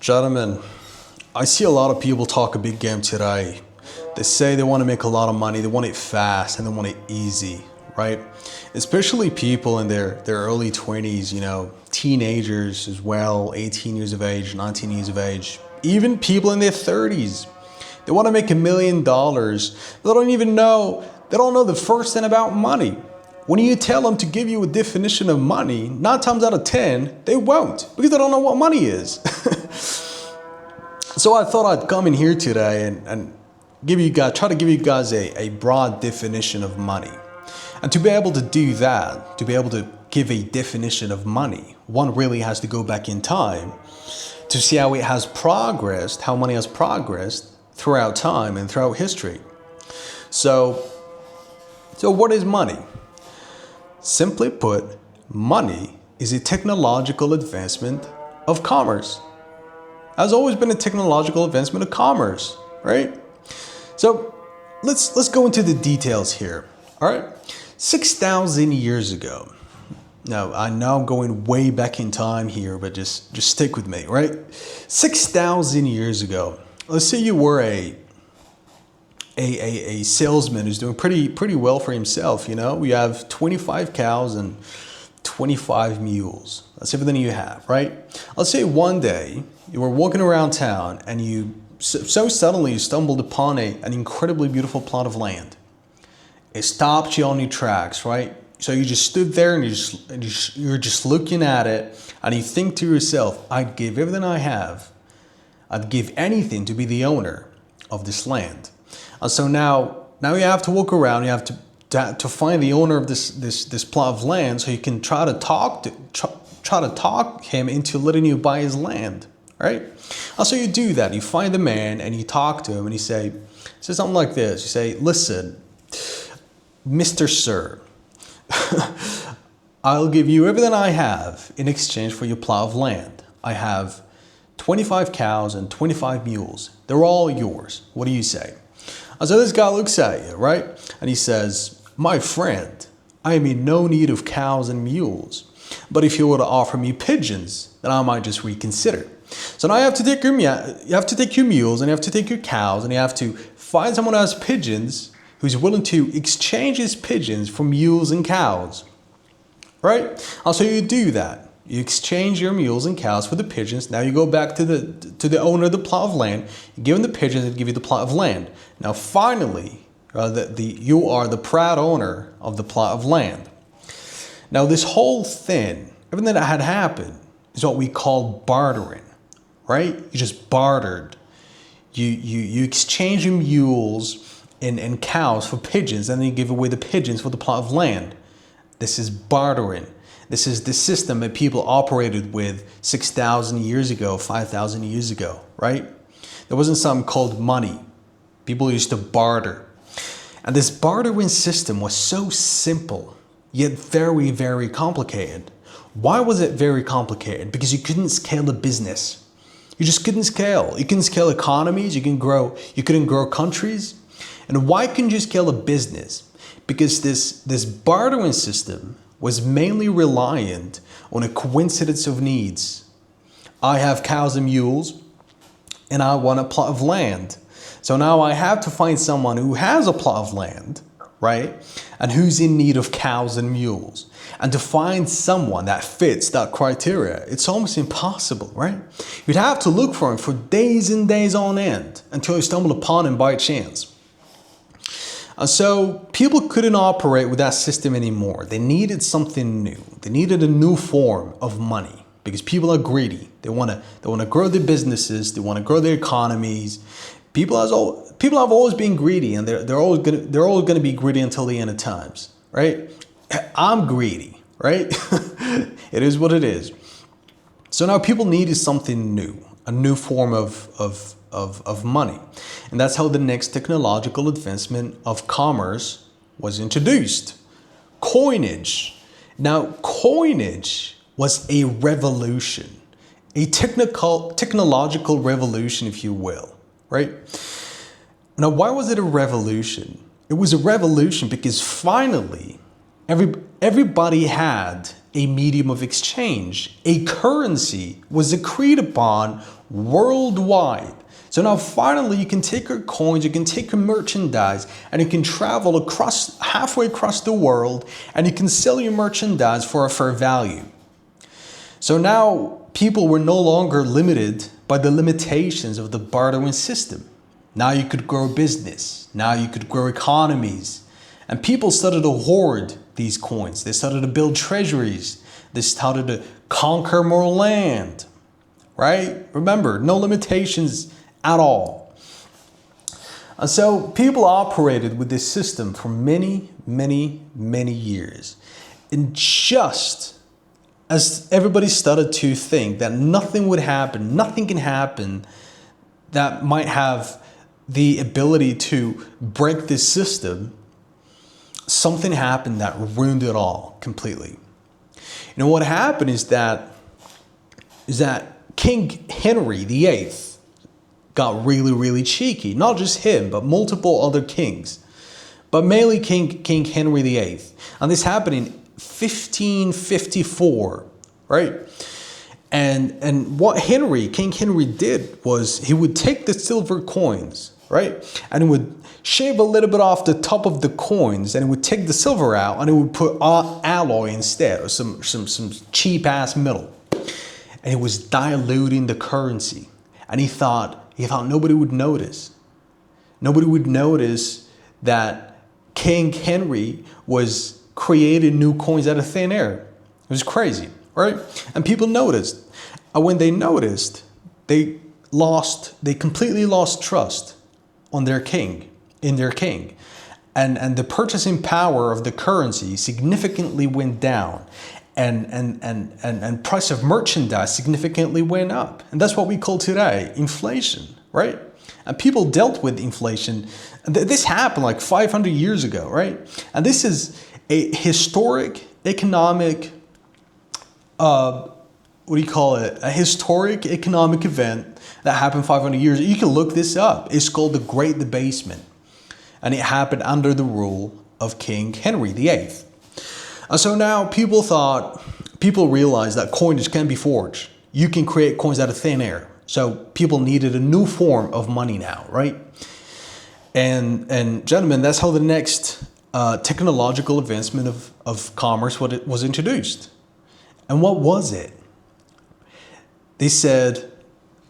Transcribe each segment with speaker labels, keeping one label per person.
Speaker 1: Gentlemen, I see a lot of people talk a big game today. They say they want to make a lot of money, they want it fast, and they want it easy, right? Especially people in their early 20s, teenagers as well, 18 years of age, 19 years of age, even people in their 30s. They want to make $1 million. They don't know the first thing about money. When you tell them to give you a definition of money, 9 times out of 10, they won't, because they don't know what money is. So I thought I'd come in here today and try to give you guys a broad definition of money. And to be able to do that, to be able to give a definition of money, one really has to go back in time to see how it has progressed, how money has progressed throughout time and throughout history. So what is money? Simply put, money is a technological advancement of commerce. Has always been a technological advancement of commerce, right? So let's go into the details here. All right, 6,000 years ago. Now I know I'm going way back in time here, but just stick with me, right? 6,000 years ago. Let's say you were a salesman who's doing pretty well for himself. We have 25 cows and 25 mules. That's everything you have, right? Let's say one day you were walking around town and you so suddenly you stumbled upon an incredibly beautiful plot of land. It stopped you on your tracks, right? So you just stood there and you're just looking at it and you think to yourself, I'd give everything I have. I'd give anything to be the owner of this land. And so now you have to walk around. You have to find the owner of this plot of land, so you can try to talk him into letting you buy his land, right? And so you do that. You find the man and you talk to him and you say something like this. You say, listen, Mr. Sir, I'll give you everything I have in exchange for your plot of land. I have 25 cows and 25 mules. They're all yours. What do you say? And so this guy looks at you, right? And he says, my friend, I am in no need of cows and mules. But if you were to offer me pigeons, then I might just reconsider. So now you have to take your mules and you have to take your cows and you have to find someone who has pigeons who's willing to exchange his pigeons for mules and cows, right? And so you do that. You exchange your mules and cows for the pigeons. Now you go back to the owner of the plot of land. You give him the pigeons and give you the plot of land. Now finally, you are the proud owner of the plot of land. Now this whole thing, everything that had happened, is what we call bartering, right? You just bartered. You exchange your mules and cows for pigeons, and then you give away the pigeons for the plot of land. This is bartering. This is the system that people operated with 6,000 years ago, 5,000 years ago, right? There wasn't something called money. People used to barter. And this bartering system was so simple, yet very, very complicated. Why was it very complicated? Because you couldn't scale a business. You just couldn't scale. You couldn't scale economies. You couldn't grow countries. And why couldn't you scale a business? Because this bartering system was mainly reliant on a coincidence of needs. I have cows and mules, and I want a plot of land. So now I have to find someone who has a plot of land, right? And who's in need of cows and mules. And to find someone that fits that criteria, it's almost impossible, right? You'd have to look for him for days and days on end until you stumble upon him by chance. And so people couldn't operate with that system anymore. They needed something new. They needed a new form of money because people are greedy. They want to grow their businesses. They want to grow their economies. People have always been greedy, and they're always going to be greedy until the end of times, right? I'm greedy, right? It is what it is. So now people needed something new, a new form of money. And that's how the next technological advancement of commerce was introduced. Coinage. Now, coinage was a revolution, a technological revolution, if you will, right? Now, why was it a revolution? It was a revolution because finally, everybody had a medium of exchange. A currency was agreed upon worldwide. So now finally you can take your coins, you can take your merchandise, and you can travel halfway across the world, and you can sell your merchandise for a fair value. So now people were no longer limited by the limitations of the bartering system. Now you could grow business. Now you could grow economies. And people started to hoard these coins. They started to build treasuries. They started to conquer more land, right? Remember, no limitations at all. And so people operated with this system for many, many, many years. And just as everybody started to think that nothing would happen, nothing can happen that might have the ability to break this system, something happened that ruined it all completely. You know what happened is that King Henry VIII got really, really cheeky. Not just him, but multiple other kings. But mainly King Henry VIII. And this happened in 1554, right? And what King Henry did was he would take the silver coins, right? And he would shave a little bit off the top of the coins, and he would take the silver out, and he would put alloy instead, or some cheap ass metal. And he was diluting the currency. And he thought nobody would notice. Nobody would notice that King Henry was creating new coins out of thin air. It was crazy, right? And people noticed. And when they noticed, they completely lost trust in their king. And the purchasing power of the currency significantly went down. And price of merchandise significantly went up. And that's what we call today inflation, right? And people dealt with inflation. This happened like 500 years ago, right? And this is a historic economic, a historic economic event that happened 500 years. You can look this up. It's called the Great Debasement. And it happened under the rule of King Henry VIII. And so now people realized that coinage can be forged. You can create coins out of thin air. So people needed a new form of money now, right? And gentlemen, that's how the next technological advancement of commerce was introduced. And what was it? They said,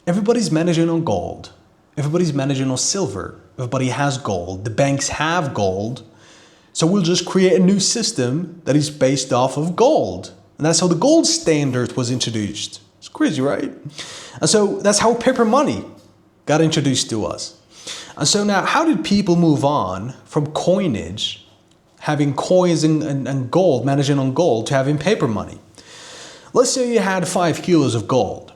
Speaker 1: everybody's managing on gold. Everybody's managing on silver. Everybody has gold. The banks have gold. So we'll just create a new system that is based off of gold. And that's how the gold standard was introduced. It's crazy, right? And so that's how paper money got introduced to us. And so now, how did people move on from coinage, having coins and gold, managing on gold, to having paper money? Let's say you had 5 kilos of gold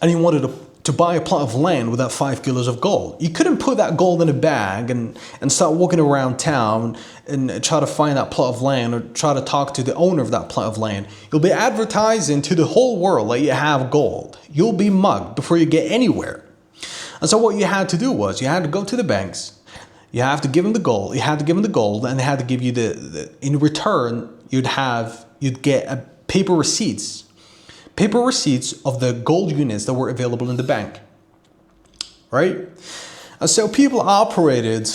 Speaker 1: and you wanted to buy a plot of land with that 5 kilos of gold. You couldn't put that gold in a bag and start walking around town and try to find that plot of land or try to talk to the owner of that plot of land. You'll be advertising to the whole world that you have gold. You'll be mugged before you get anywhere. And so what you had to do was you had to go to the banks. You have to give them the gold. You had to give them the gold, and they had to give you in return, you'd get paper receipts of the gold units that were available in the bank, right? And so people operated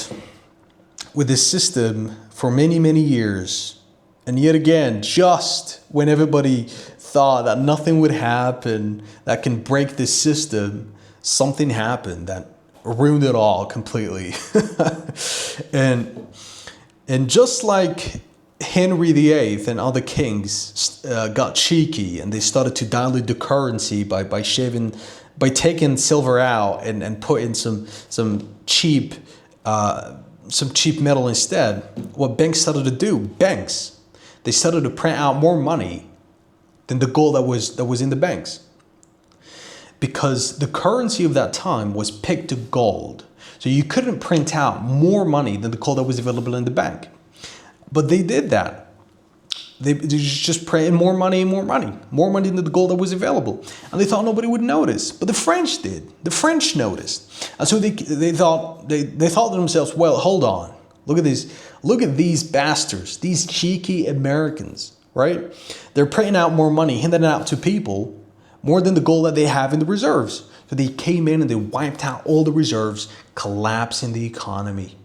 Speaker 1: with this system for many, many years. And yet again, just when everybody thought that nothing would happen that can break this system, something happened that ruined it all completely. and just like Henry VIII and other kings got cheeky, and they started to dilute the currency by taking silver out and putting some cheap metal instead. What banks started to do, they started to print out more money than the gold that was in the banks, because the currency of that time was pegged to gold. So you couldn't print out more money than the gold that was available in the bank. But they did that. They just printed more money than the gold that was available. And they thought nobody would notice. But the French did. The French noticed. And so they thought to themselves, well, hold on. Look at Look at these bastards, these cheeky Americans, right? They're printing out more money, handing it out to people, more than the gold that they have in the reserves. So they came in and they wiped out all the reserves, collapsing the economy.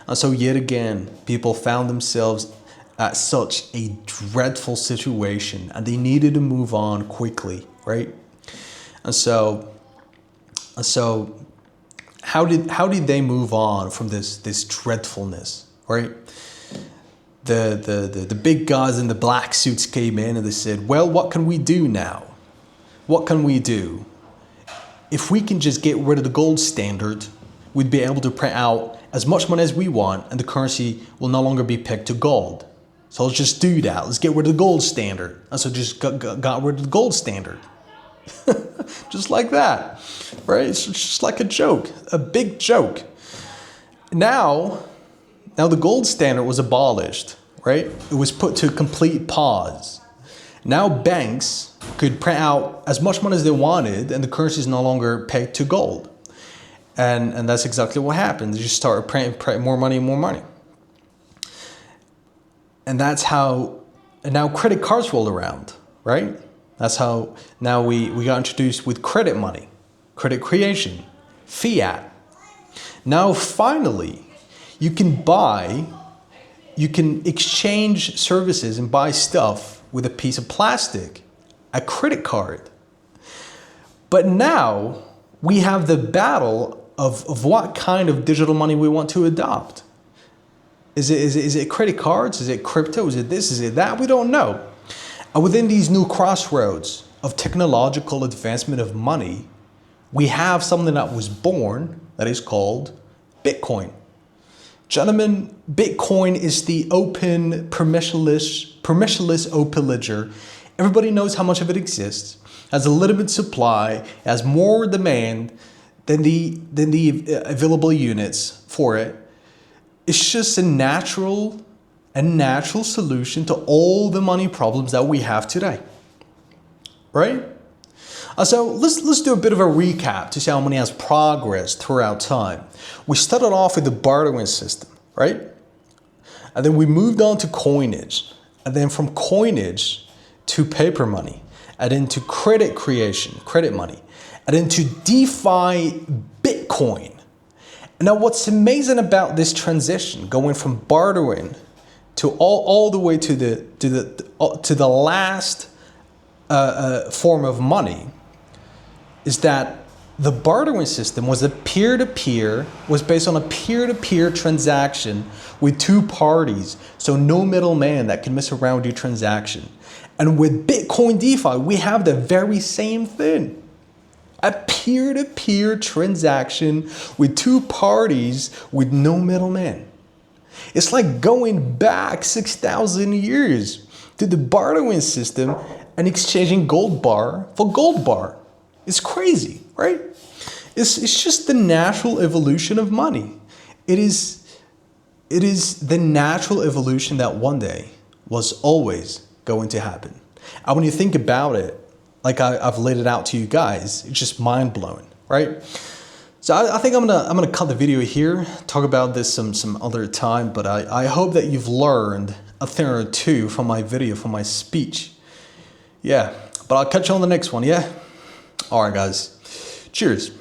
Speaker 1: And so yet again, people found themselves at such a dreadful situation and they needed to move on quickly, right? And so how did they move on from this dreadfulness, right? The big guys in the black suits came in and they said, well, what can we do now? What can we do? If we can just get rid of the gold standard, we'd be able to print out as much money as we want and the currency will no longer be pegged to gold. So let's just do that. Let's get rid of the gold standard. And so just got rid of the gold standard. Just like that, right? It's just like a joke, a big joke. Now the gold standard was abolished, right? It was put to complete pause. Now banks could print out as much money as they wanted and the currency is no longer pegged to gold. And that's exactly what happened. They just started printing more money and more money. And that's how, and now credit cards rolled around, right? That's how now we got introduced with credit money, credit creation, fiat. Now finally, you can exchange services and buy stuff with a piece of plastic, a credit card. But now we have the battle of what kind of digital money we want to adopt. Is it credit cards? Is it crypto? Is it this? Is it that? We don't know. And within these new crossroads of technological advancement of money, we have something that was born that is called Bitcoin. Gentlemen, Bitcoin is the open, permissionless open ledger. Everybody knows how much of it exists, has a limited supply, has more demand than the available units for it. It's just a natural solution to all the money problems that we have today, right? So let's do a bit of a recap to see how money has progressed throughout time. We started off with the bartering system, right? And then we moved on to coinage, and then from coinage to paper money, and then to credit creation, credit money, and then to DeFi Bitcoin. Now, what's amazing about this transition, going from bartering to all the way to the last form of money, is that the bartering system was based on a peer-to-peer transaction with two parties, so no middleman that can mess around with your transaction. And with Bitcoin DeFi, we have the very same thing. A peer-to-peer transaction with two parties with no middleman. It's like going back 6,000 years to the bartering system and exchanging gold bar for gold bar. It's crazy, right? It's just the natural evolution of money. It is the natural evolution that one day was always going to happen. And when you think about it, like I've laid it out to you guys, it's just mind-blowing, right? So I think I'm gonna cut the video here, talk about this some other time, but I hope that you've learned a thing or two from my video, from my speech. Yeah, but I'll catch you on the next one, yeah? All right, guys. Cheers.